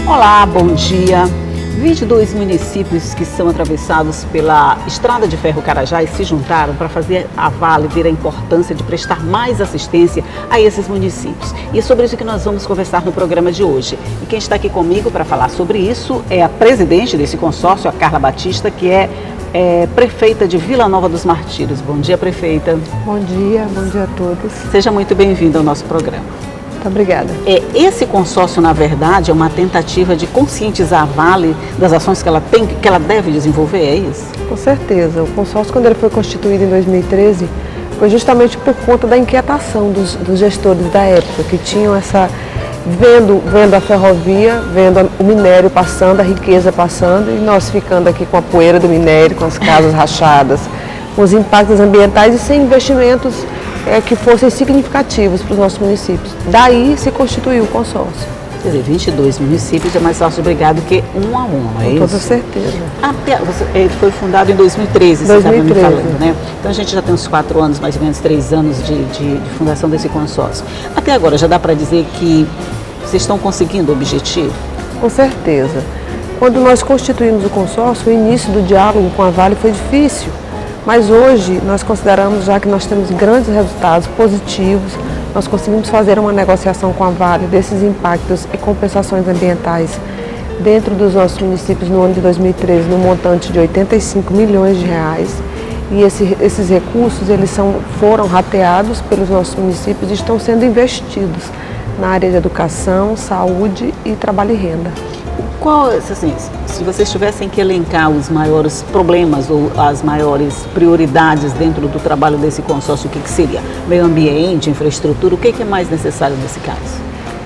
Olá, bom dia. 22 municípios que são atravessados pela Estrada de Ferro Carajás se juntaram para fazer a Vale ver a importância de prestar mais assistência a esses municípios. E é sobre isso que nós vamos conversar no programa de hoje. E quem está aqui comigo para falar sobre isso é a presidente desse consórcio, a Carla Batista, que é prefeita de Vila Nova dos Martírios. Bom dia, prefeita. Bom dia a todos. Seja muito bem-vinda ao nosso programa. Muito obrigada. Esse consórcio, na verdade, é uma tentativa de conscientizar a Vale das ações que ela deve desenvolver, é isso? Com certeza. O consórcio, quando ele foi constituído em 2013, foi justamente por conta da inquietação dos gestores da época, que tinham essa... Vendo a ferrovia, vendo o minério passando, a riqueza passando, e nós ficando aqui com a poeira do minério, com as casas rachadas, com os impactos ambientais e sem investimentos que fossem significativos para os nossos municípios. Daí se constituiu o consórcio. Quer dizer, 22 municípios é mais fácil brigar do que um a um, é isso? Com toda certeza. Ele foi fundado em 2013, você estava me 2013. falando, né? Então a gente já tem uns 4 anos, mais ou menos 3 anos de fundação desse consórcio. Até agora, já dá para dizer que vocês estão conseguindo o objetivo? Com certeza. Quando nós constituímos o consórcio, o início do diálogo com a Vale foi difícil, mas hoje nós consideramos já que nós temos grandes resultados positivos, nós conseguimos fazer uma negociação com a Vale desses impactos e compensações ambientais dentro dos nossos municípios no ano de 2013, no montante de 85 milhões de reais. E esses recursos foram rateados pelos nossos municípios e estão sendo investidos na área de educação, saúde e trabalho e renda. Se vocês tivessem que elencar os maiores problemas ou as maiores prioridades dentro do trabalho desse consórcio, o que seria? Meio ambiente, infraestrutura, o que é mais necessário nesse caso?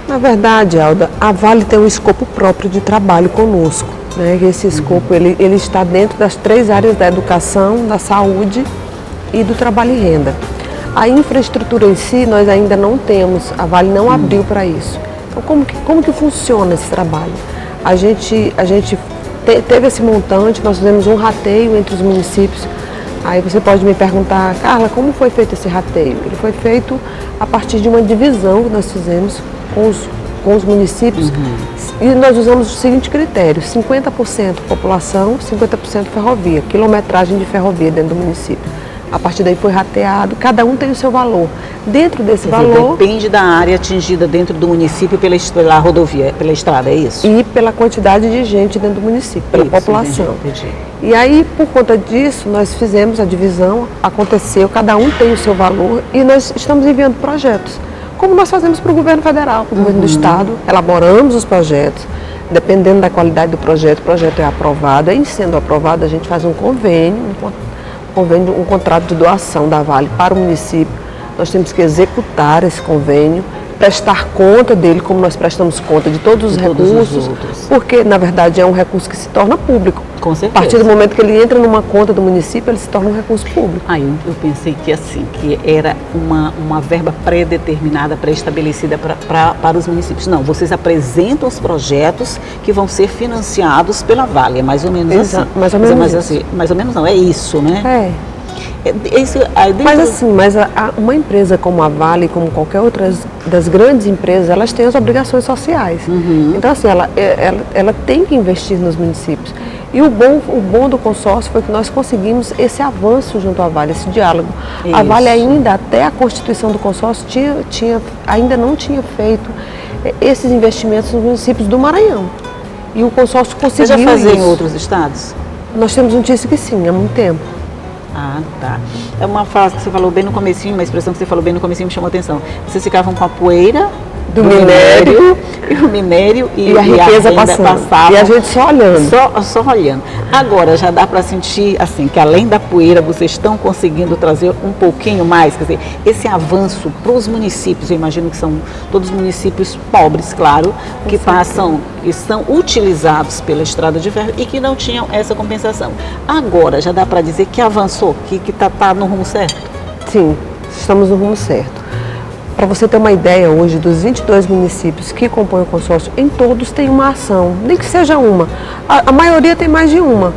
Na verdade, Alda, a Vale tem um escopo próprio de trabalho conosco, né? Esse escopo ele está dentro das 3 áreas da educação, da saúde e do trabalho e renda. A infraestrutura em si nós ainda não temos, a Vale não abriu para isso. Então como que funciona esse trabalho? A gente teve esse montante, nós fizemos um rateio entre os municípios. Aí você pode me perguntar, Carla, como foi feito esse rateio? Ele foi feito a partir de uma divisão que nós fizemos com os municípios e nós usamos o seguinte critério: 50% população, 50% ferrovia, quilometragem de ferrovia dentro do município. A partir daí foi rateado, cada um tem o seu valor. Dentro desse valor... Depende da área atingida dentro do município pela rodovia, pela estrada, é isso? E pela quantidade de gente dentro do município, pela população. Entendi. E aí, por conta disso, nós fizemos a divisão, aconteceu, cada um tem o seu valor e nós estamos enviando projetos. Como nós fazemos para o governo federal, para o governo do estado, elaboramos os projetos. Dependendo da qualidade do projeto, o projeto é aprovado. E sendo aprovado, a gente faz um convênio, um contrato de doação da Vale para o município. Nós temos que executar esse convênio, prestar conta dele, como nós prestamos conta de todos os recursos, porque, na verdade, é um recurso que se torna público. Com certeza. A partir do momento que ele entra numa conta do município, ele se torna um recurso público. Eu pensei que era uma verba pré-determinada, pré-estabelecida para os municípios. Não, vocês apresentam os projetos que vão ser financiados pela Vale, é mais ou menos assim. Mais ou menos assim. Mais ou menos não, é isso, né? Mas uma empresa como a Vale, como qualquer outra das grandes empresas, elas têm as obrigações sociais. Então, assim, ela tem que investir nos municípios. E o bom do consórcio foi que nós conseguimos esse avanço junto à Vale, esse diálogo. Isso. A Vale ainda, até a constituição do consórcio, ainda não tinha feito esses investimentos nos municípios do Maranhão. E o consórcio conseguiu isso. Você já fazia em outros estados? Nós temos notícia que sim, há muito tempo. Ah, tá. É uma frase que você falou bem no comecinho, uma expressão que você falou bem no comecinho me chamou a atenção. Vocês ficavam com a poeira do minério e a riqueza passava. E a gente só olhando. Só olhando. Agora já dá para sentir assim que além da poeira vocês estão conseguindo trazer um pouquinho mais, quer dizer, esse avanço para os municípios. Eu imagino que são todos municípios pobres, claro, que são utilizados pela estrada de ferro e que não tinham essa compensação. Agora já dá para dizer que avançou, que tá no rumo certo? Sim, estamos no rumo certo. Para você ter uma ideia, hoje, dos 22 municípios que compõem o consórcio, em todos tem uma ação, nem que seja uma. A maioria tem mais de uma,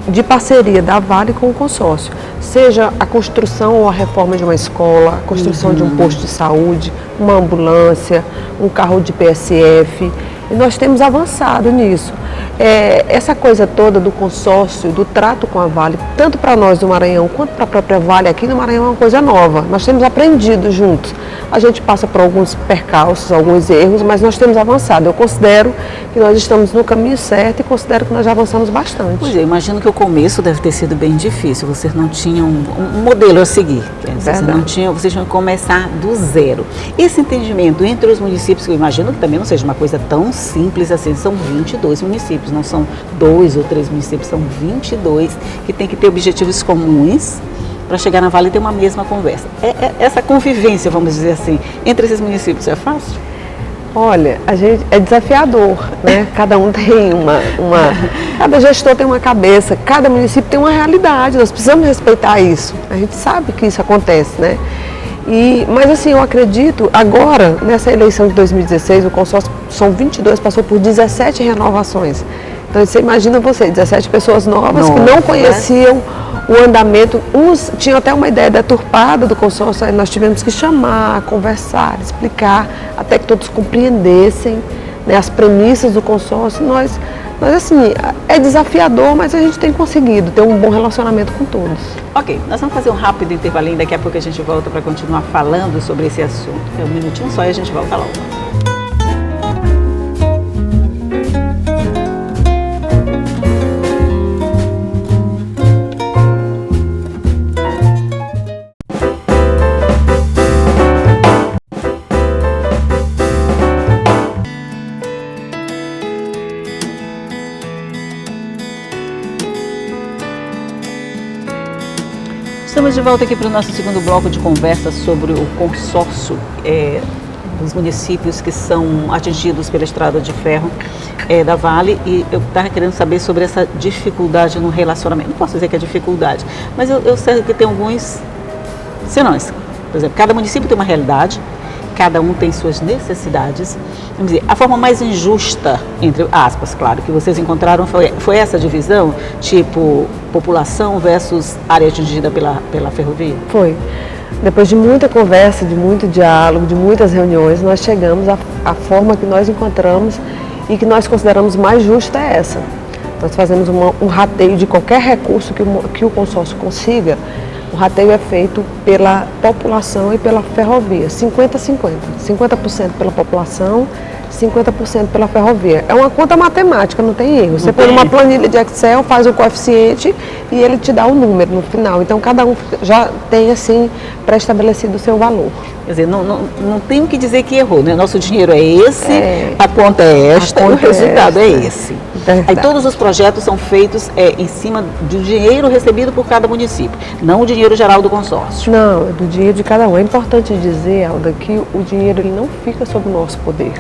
de parceria da Vale com o consórcio. Seja a construção ou a reforma de uma escola, a construção de um posto de saúde, uma ambulância, um carro de PSF. E nós temos avançado nisso. Essa coisa toda do consórcio, do trato com a Vale, tanto para nós do Maranhão quanto para a própria Vale aqui no Maranhão é uma coisa nova. Nós temos aprendido juntos. A gente passa por alguns percalços, alguns erros, mas nós temos avançado. Eu considero que nós estamos no caminho certo e considero que nós já avançamos bastante. Pois é, imagino que o começo deve ter sido bem difícil. Vocês não tinham um modelo a seguir. Vocês tinham que começar do zero. Esse entendimento entre os municípios, que eu imagino que também não seja uma coisa tão simples assim, são 22 municípios, não são 2 ou 3 municípios, são 22 que têm que ter objetivos comuns para chegar na Vale e ter uma mesma conversa. Essa convivência, vamos dizer assim, entre esses municípios é fácil? Olha, é desafiador, né? Cada um tem cada gestor tem uma cabeça, cada município tem uma realidade, nós precisamos respeitar isso. A gente sabe que isso acontece, né? Mas assim, eu acredito, agora, nessa eleição de 2016, o consórcio são 22, passou por 17 renovações. Então você imagina 17 pessoas novas que não conheciam o andamento, uns tinham até uma ideia deturpada do consórcio, aí nós tivemos que chamar, conversar, explicar, até que todos compreendessem, né, as premissas do consórcio. Nós assim, é desafiador, mas a gente tem conseguido ter um bom relacionamento com todos. Ok, nós vamos fazer um rápido intervalinho, daqui a pouco a gente volta para continuar falando sobre esse assunto. É um minutinho só e a gente volta logo. Estamos de volta aqui para o nosso segundo bloco de conversa sobre o consórcio dos municípios que são atingidos pela estrada de ferro da Vale, e eu estava querendo saber sobre essa dificuldade no relacionamento. Não posso dizer que é dificuldade, mas eu sei que tem alguns senões. Por exemplo, cada município tem uma realidade, cada um tem suas necessidades. Vamos dizer, a forma mais injusta, entre aspas, claro, que vocês encontraram foi essa divisão, tipo população versus área atingida pela ferrovia? Foi. Depois de muita conversa, de muito diálogo, de muitas reuniões, nós chegamos à forma que nós encontramos e que nós consideramos mais justa é essa. Nós fazemos um rateio de qualquer recurso que o consórcio consiga. O rateio é feito pela população e pela ferrovia, 50-50. 50% pela população, 50% pela ferrovia. É uma conta matemática, não tem erro. Você põe uma planilha de Excel, faz o coeficiente e ele te dá o número no final. Então, cada um já tem, assim, pré-estabelecido o seu valor. Quer dizer, não tem o que dizer que errou, né? Nosso dinheiro é esse, a conta é esta e o resultado é esse. Verdade. Aí todos os projetos são feitos em cima do dinheiro recebido por cada município, não o dinheiro geral do consórcio. Não, é do dinheiro de cada um. É importante dizer, Alda, que o dinheiro ele não fica sob o nosso poder.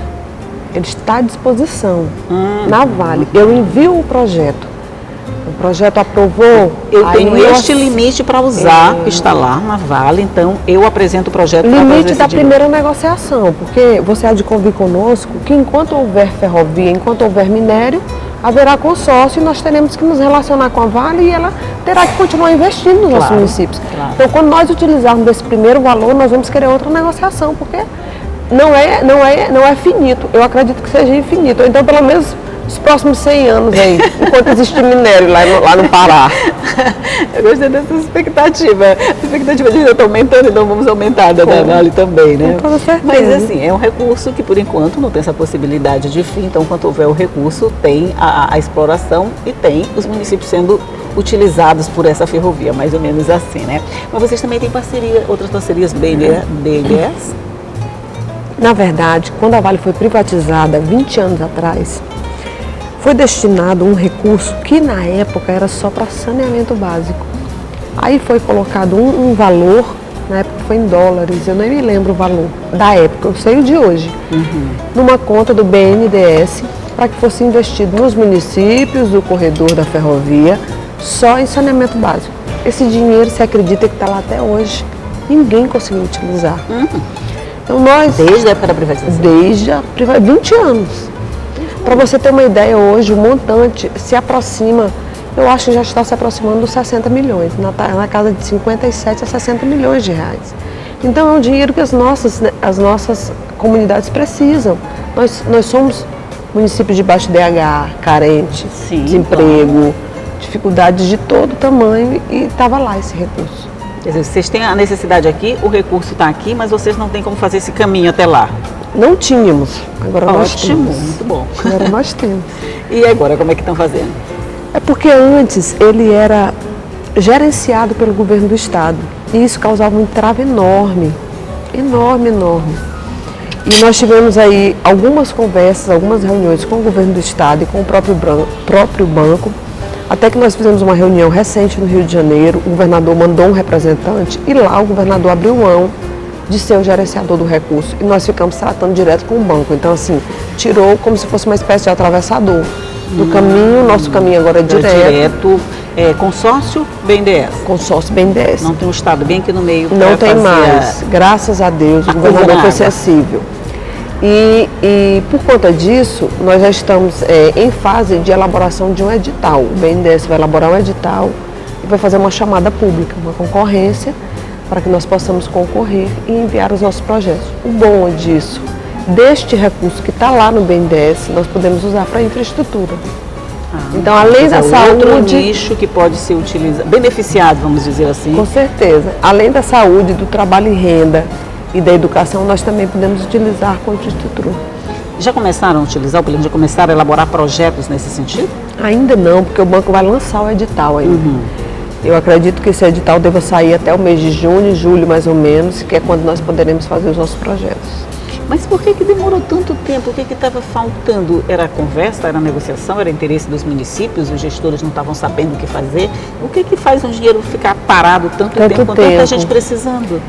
Ele está à disposição na Vale. Eu envio o projeto aprovou. Eu tenho este limite para usar, que está lá na Vale, então eu apresento o projeto para fazer limite da primeira negociação, porque você há de convir conosco que enquanto houver ferrovia, enquanto houver minério, haverá consórcio e nós teremos que nos relacionar com a Vale e ela terá que continuar investindo nos nossos municípios. Claro. Então, quando nós utilizarmos desse primeiro valor, nós vamos querer outra negociação, porque não é finito. Eu acredito que seja infinito. Então, pelo menos os próximos 100 anos aí, enquanto existir minério lá no Pará. Eu gostei dessa expectativa. A expectativa de está aumentando, então vamos aumentar da Vale também, né? Com certeza. Mas assim, é um recurso que por enquanto não tem essa possibilidade de fim. Então, quando houver o recurso, tem a exploração e tem os municípios sendo utilizados por essa ferrovia, mais ou menos assim, né? Mas vocês também têm outras parcerias BNDES? Na verdade, quando a Vale foi privatizada 20 anos atrás, foi destinado um recurso que na época era só para saneamento básico. Aí foi colocado um valor, na época foi em dólares, eu nem me lembro o valor da época, eu sei o de hoje, numa conta do BNDES, para que fosse investido nos municípios do corredor da ferrovia, só em saneamento básico. Esse dinheiro, você acredita que está lá até hoje? Ninguém conseguiu utilizar. Então Desde a época da privatização? Desde a privatização, 20 anos. Para você ter uma ideia, hoje o montante se aproxima, eu acho que já está se aproximando dos 60 milhões, na casa de 57 a 60 milhões de reais. Então é um dinheiro que as nossas comunidades precisam. Nós somos municípios de baixo DH, carente, Sim, desemprego, dificuldades de todo tamanho, e estava lá esse recurso. Quer dizer, vocês têm a necessidade aqui, o recurso está aqui, mas vocês não têm como fazer esse caminho até lá. Não tínhamos, agora nós Ótimo, temos. muito bom. Agora nós temos. E agora, como é que estão fazendo? É porque antes ele era gerenciado pelo governo do estado, e isso causava um entrave enorme, enorme, enorme. E nós tivemos aí algumas conversas, algumas reuniões com o governo do estado e com o próprio banco, até que nós fizemos uma reunião recente no Rio de Janeiro, o governador mandou um representante e lá o governador abriu mão de ser o gerenciador do recurso, e nós ficamos tratando direto com o banco. Então, assim, tirou como se fosse uma espécie de atravessador do caminho. Nosso caminho agora é direto. Consórcio BNDES. Consórcio BNDES. Não tem um estado bem aqui no meio. Não tem mais, graças a Deus, o governador foi acessível. E por conta disso, nós já estamos em fase de elaboração de um edital. O BNDES vai elaborar um edital e vai fazer uma chamada pública, uma concorrência, para que nós possamos concorrer e enviar os nossos projetos. O bom disso, deste recurso que está lá no BNDES, nós podemos usar para infraestrutura. Então, além da saúde... outro nicho que pode ser utilizado, beneficiado, vamos dizer assim. Com certeza. Além da saúde, do trabalho e renda e da educação, nós também podemos utilizar com infraestrutura. Já começaram a utilizar, já começaram a elaborar projetos nesse sentido? Ainda não, porque o banco vai lançar o edital ainda. Eu acredito que esse edital deva sair até o mês de junho, julho mais ou menos, que é quando nós poderemos fazer os nossos projetos. Mas por que demorou tanto tempo? O que estava faltando? Era conversa, era negociação, era interesse dos municípios, os gestores não estavam sabendo o que fazer? O que faz um dinheiro ficar parado tanto tempo, com tanta gente precisando?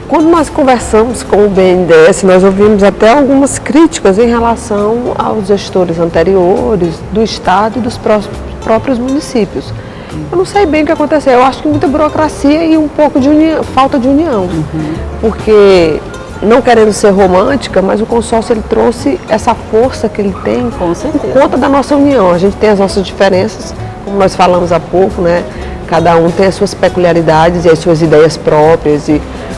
Quando nós conversamos com o BNDES, nós ouvimos até algumas críticas em relação aos gestores anteriores, do estado e dos próprios municípios. Eu não sei bem o que aconteceu, eu acho que muita burocracia e um pouco de falta de união, porque, não querendo ser romântica, mas o consórcio ele trouxe essa força que ele tem por conta da nossa união. A gente tem as nossas diferenças, como nós falamos há pouco, né? Cada um tem as suas peculiaridades e as suas ideias próprias,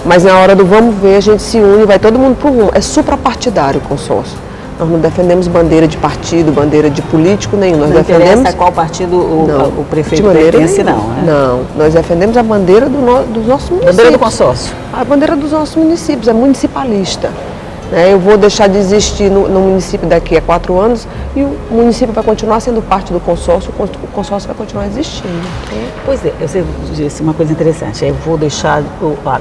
mas na hora do vamos ver, a gente se une, vai todo mundo para o rumo. É suprapartidário o consórcio. Nós não defendemos bandeira de partido, bandeira de político nenhum. Nós defendemos qual partido o prefeito pertence, não, né? Não, nós defendemos a bandeira dos nossos municípios. Bandeira do consórcio. A bandeira dos nossos municípios, é municipalista. Né? Eu vou deixar de existir no município daqui a 4 anos e o município vai continuar sendo parte do consórcio, o consórcio vai continuar existindo. Pois é, você disse uma coisa interessante, eu vou deixar,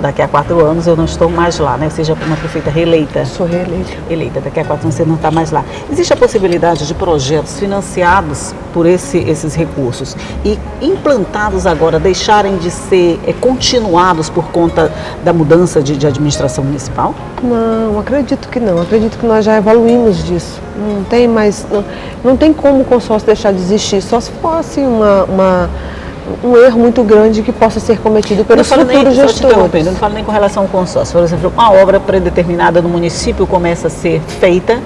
daqui a 4 anos eu não estou mais lá, né? Ou seja, uma prefeita reeleita. Sou reeleita. Eleita, daqui a 4 anos você não está mais lá. Existe a possibilidade de projetos financiados por esses recursos e implantados agora deixarem de ser continuados por conta da mudança de administração municipal? Não, acredito que não. Acredito que nós já evoluímos disso. Não tem mais, não tem como o consórcio deixar de existir, só se fosse um erro muito grande que possa ser cometido pelos futuros gestores. Eu não falo nem com relação ao consórcio. Por exemplo, uma obra predeterminada no município começa a ser feita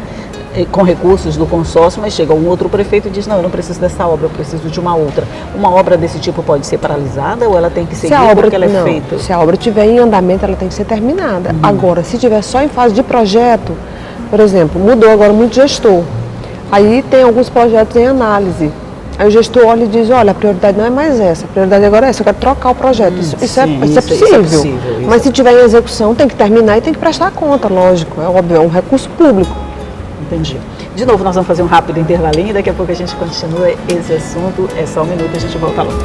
com recursos do consórcio, mas chega um outro prefeito e diz, não, eu não preciso dessa obra, eu preciso de uma outra. Uma obra desse tipo pode ser paralisada ou ela tem que seguir porque ela é feita? Se a obra estiver em andamento, ela tem que ser terminada. Agora, se estiver só em fase de projeto, por exemplo, mudou agora muito gestor, aí tem alguns projetos em análise. Aí o gestor olha e diz, olha, a prioridade não é mais essa, a prioridade agora é essa, eu quero trocar o projeto. Isso é possível. Mas se estiver em execução, tem que terminar e tem que prestar conta, lógico, é óbvio, é um recurso público. Entendi. De novo, nós vamos fazer um rápido intervalinho e daqui a pouco a gente continua esse assunto. É só um minuto, a gente volta logo.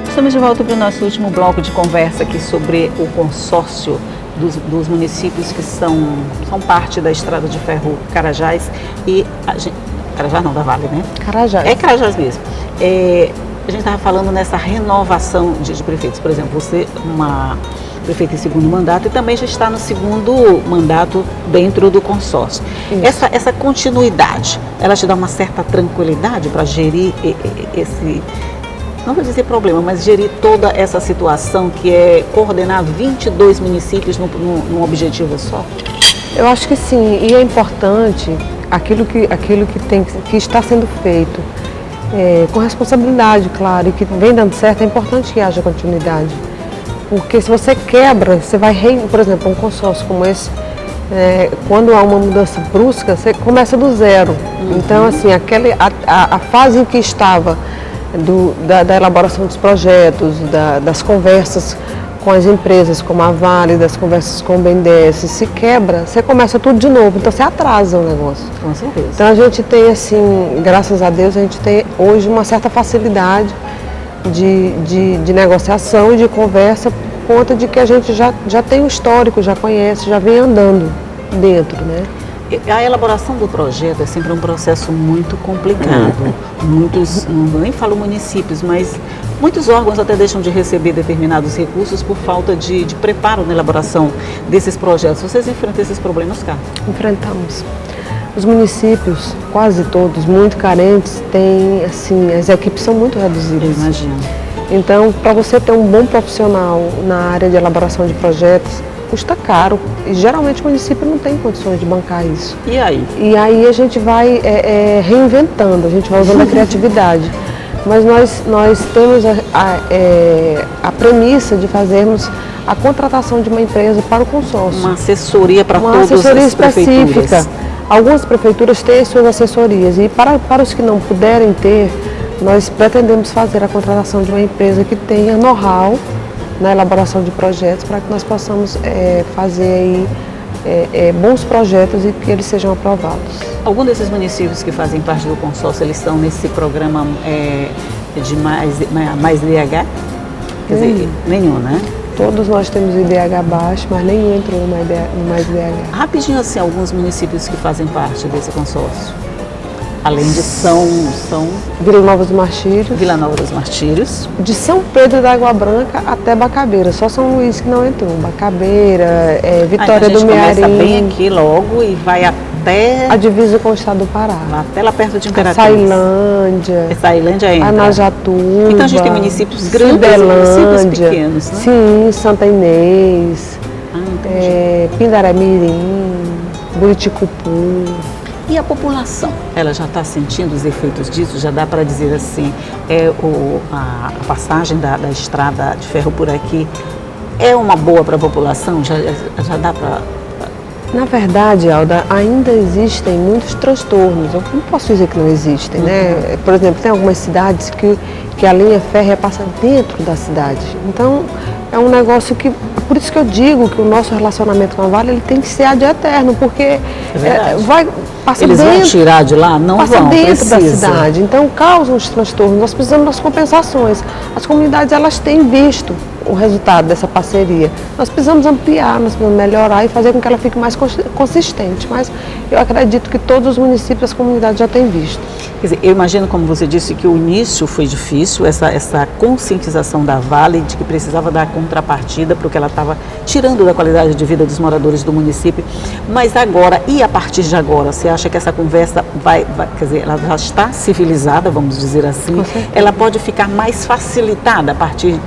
Estamos de volta para o nosso último bloco de conversa aqui sobre o consórcio dos municípios que são parte da Estrada de Ferro Carajás e... Carajás não, da Vale, né? Carajás. É Carajás mesmo. A gente estava falando nessa renovação de prefeitos. Por exemplo, você, uma prefeita em segundo mandato, e também já está no segundo mandato dentro do consórcio. Essa continuidade, ela te dá uma certa tranquilidade para gerir não vou dizer problema, mas gerir toda essa situação que é coordenar 22 municípios num objetivo só? Eu acho que sim, e é importante aquilo que está sendo feito com responsabilidade, claro, e que vem dando certo, é importante que haja continuidade. Porque se você quebra, você vai, por exemplo, um consórcio como esse, quando há uma mudança brusca, você começa do zero. Então, assim, a fase em que estava da elaboração dos projetos, das conversas com as empresas, como a Vale, das conversas com o BNDES, se quebra, você começa tudo de novo, então você atrasa o negócio. Com certeza. Então a gente tem, assim, graças a Deus, a gente tem hoje uma certa facilidade de negociação e de conversa, por conta de que a gente já tem um histórico, já conhece, já vem andando dentro, né? A elaboração do projeto é sempre um processo muito complicado. Muitos, não nem falo municípios, mas muitos órgãos até deixam de receber determinados recursos por falta de preparo na elaboração desses projetos. Vocês enfrentam esses problemas, Carla? Enfrentamos. Os municípios, quase todos, muito carentes, têm, assim, as equipes são muito reduzidas. Eu imagino. Então, para você ter um bom profissional na área de elaboração de projetos, custa caro e geralmente o município não tem condições de bancar isso. E aí? E aí a gente vai reinventando, a gente vai usando a criatividade. Mas nós temos a premissa de fazermos a contratação de uma empresa para o consórcio. Uma assessoria para todas as assessoria prefeituras. específica. Algumas prefeituras têm suas assessorias e para os que não puderem ter, nós pretendemos fazer a contratação de uma empresa que tenha know-how na elaboração de projetos para que nós possamos fazer aí, bons projetos e que eles sejam aprovados. Algum desses municípios que fazem parte do consórcio, eles estão nesse programa de mais IDH? Quer dizer, nenhum, né? Todos nós temos IDH baixo, mas nenhum entrou no mais IDH. Rapidinho assim, alguns municípios que fazem parte desse consórcio. Além de São Vila Nova dos Martírios. Vila Nova dos Martírios. De São Pedro da Água Branca até Bacabeira. Só São Luís que não entrou. Bacabeira, Vitória do Mearim. Começa bem aqui logo e vai até a divisa com o estado do Pará. Até lá perto de Imperatriz. Sailândia. Sailândia entra. Anajatuba. Então a gente tem municípios grandes e municípios pequenos, né? Sim, Santa Inês, Pindaré-Mirim, Buriticupu. E a população, ela já está sentindo os efeitos disso? Já dá para dizer assim, a passagem da estrada de ferro por aqui é uma boa para a população? Já dá para... Na verdade, Alda, ainda existem muitos transtornos. Eu não posso dizer que não existem, né? Por exemplo, tem algumas cidades que a linha férrea passa dentro da cidade. Então, é um negócio que... Por isso que eu digo que o nosso relacionamento com a Vale ele tem que ser ad eterno, porque eles vão tirar de lá? Não passa vão, dentro precisa. da cidade. Então, causam os transtornos. Nós precisamos das compensações. As comunidades, elas têm visto o resultado dessa parceria. Nós precisamos ampliar, nós precisamos melhorar e fazer com que ela fique mais consistente. Mas eu acredito que todos os municípios, as comunidades já têm visto. Quer dizer, eu imagino, como você disse, que o início foi difícil, essa conscientização da Vale de que precisava dar contrapartida para o que ela estava tirando da qualidade de vida dos moradores do município. Mas agora, e a partir de agora, você acha que essa conversa quer dizer, ela já está civilizada, vamos dizer assim, ela pode ficar mais facilitada a partir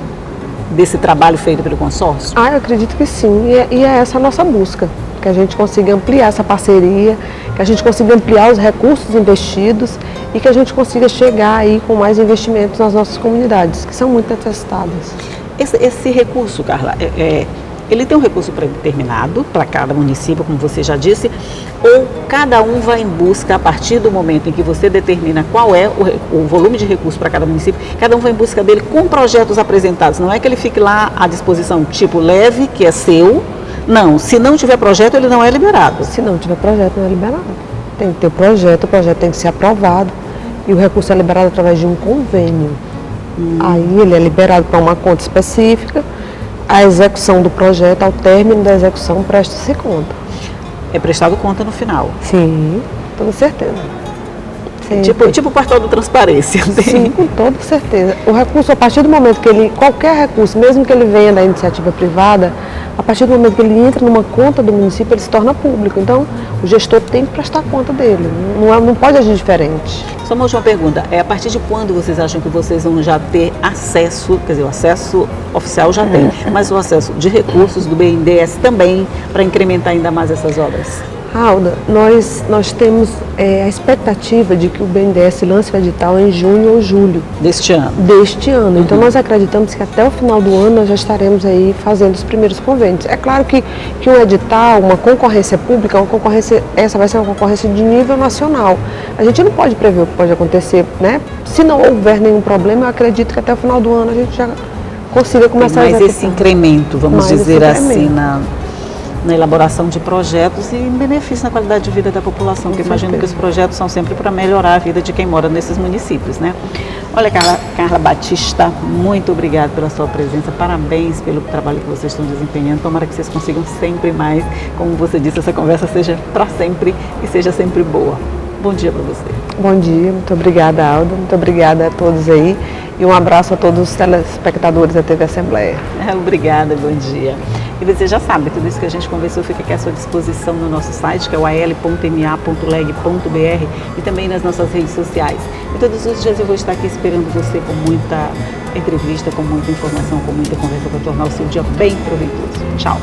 desse trabalho feito pelo consórcio? Eu acredito que sim, e é essa a nossa busca, que a gente consiga ampliar essa parceria, que a gente consiga ampliar os recursos investidos e que a gente consiga chegar aí com mais investimentos nas nossas comunidades, que são muito necessitadas. Esse recurso, Carla, ele tem um recurso predeterminado para cada município, como você já disse, ou cada um vai em busca, a partir do momento em que você determina qual é o volume de recurso para cada município, cada um vai em busca dele com projetos apresentados. Não é que ele fique lá à disposição, tipo leve, que é seu. Não, se não tiver projeto, ele não é liberado. Se não tiver projeto, não é liberado. Tem que ter o projeto tem que ser aprovado e o recurso é liberado através de um convênio. Aí ele é liberado para uma conta específica, a execução do projeto, ao término da execução, presta-se conta. É prestado conta no final? Sim, com certeza. Tipo o portal da transparência. Sim, com toda certeza. O recurso, a partir do momento que qualquer recurso, mesmo que ele venha da iniciativa privada, a partir do momento que ele entra numa conta do município, ele se torna público. Então, o gestor tem que prestar conta dele, não pode agir diferente. Só uma última pergunta, a partir de quando vocês acham que vocês vão já ter acesso, quer dizer, o acesso oficial já tem, mas o acesso de recursos do BNDES também, para incrementar ainda mais essas obras? Alda, nós temos a expectativa de que o BNDES lance o edital em junho ou julho. Deste ano? Deste ano. Então, nós acreditamos que até o final do ano nós já estaremos aí fazendo os primeiros convênios. É claro que um edital, uma concorrência pública, essa vai ser uma concorrência de nível nacional. A gente não pode prever o que pode acontecer, né? Se não houver nenhum problema, eu acredito que até o final do ano a gente já consiga começar a executar. Mas esse incremento, vamos dizer assim, na elaboração de projetos e em benefício na qualidade de vida da população, porque imagino que os projetos são sempre para melhorar a vida de quem mora nesses municípios, né? Olha, Carla Batista, muito obrigada pela sua presença, parabéns pelo trabalho que vocês estão desempenhando, tomara que vocês consigam sempre mais, como você disse, essa conversa seja para sempre e seja sempre boa. Bom dia para você. Bom dia, muito obrigada, Alda, muito obrigada a todos aí e um abraço a todos os telespectadores da TV Assembleia. Obrigada, bom dia. E você já sabe, tudo isso que a gente conversou fica aqui à sua disposição no nosso site, que é o al.ma.leg.br e também nas nossas redes sociais. E todos os dias eu vou estar aqui esperando você com muita entrevista, com muita informação, com muita conversa para tornar o seu dia bem proveitoso. Tchau!